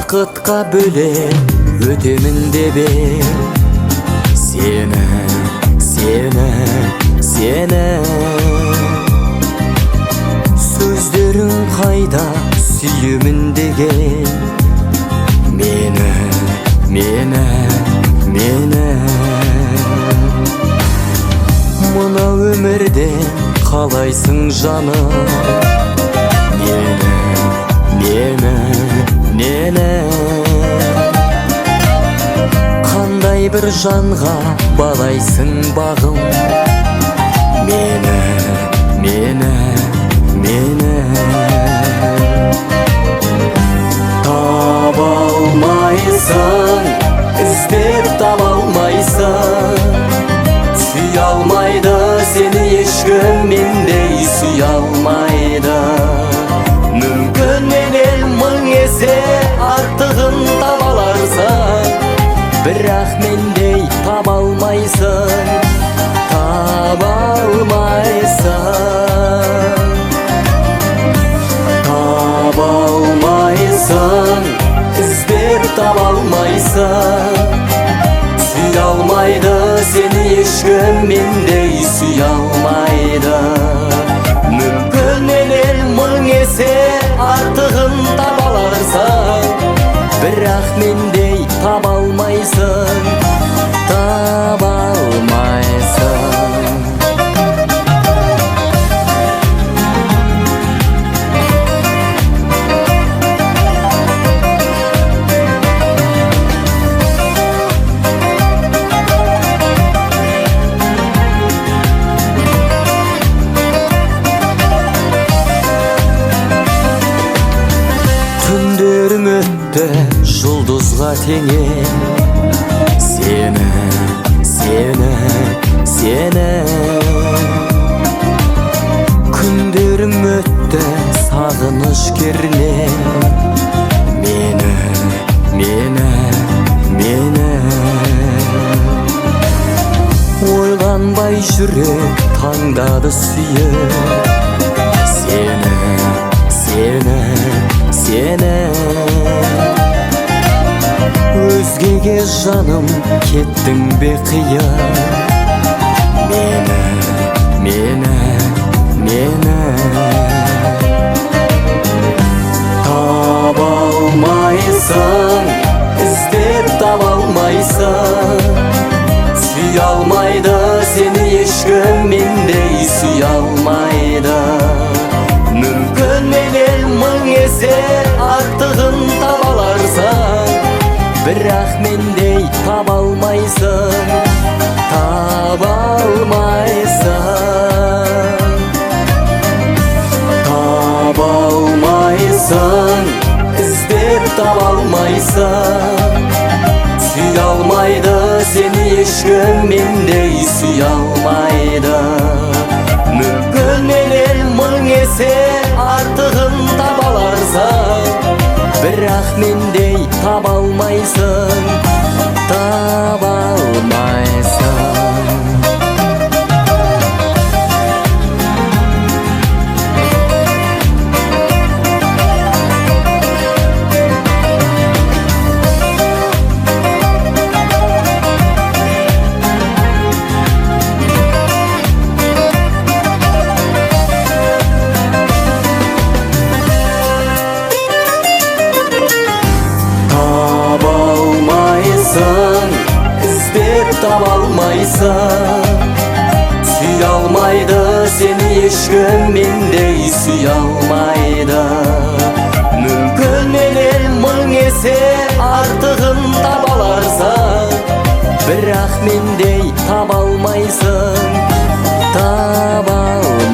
бақытқа бөлеп өтемін деп сені сөздерің қайда сүйемін деген мені мына өмірден қалайсың жаным мені қандай бір жанға балайсың бағым мені таба алмайсың, іздеп таба алмайсың, сүйе алмайды сені ешкім мендей сүйе алмайды. Мүмкін менен мың есе артығын таба аларсың, бірақ мендей таба алмайсың, таба алмайсың. Таба алмайсың, іздеп таба алмайсың, сүйе алмайды сені ешкім мендей сүйе алмайды. Мүмкін менен мың есе артығын таба аларсың, бірақ мендей таба алмайсың, таба алмайсың. Түндерім өтті жұлдызға теңеп, сені күндерім өтті сағыныш кернеп, мені ойланбай жүрек таңдады сүйіп, сені өзгеге жаным кеттің бе қиып, мені таба алмайсың, іздеп таба алмайсың, сүйе алмайды сені ешкім мендей сүйе алмайды. Мүмкін менен мың есе артығын таба аларсың, бірақ мендей таба алмайсың, таба алмайсың. Таба алмайсың, іздеп таба алмайсың, сүйе алмайды сені ешкім мендей сүйе алмайды. Мүмкін менен мың есе артығын таба аларсың, бірақ мендей таба алмайсың, таба алмайсың. Іздеп таба алмайсың, сүйе алмайды сені ешкім мендей сүйе алмайды. Мүмкін менен мың есе артығын таба аларсың, бірақ мендей таба алмайсың, таба алмайсың.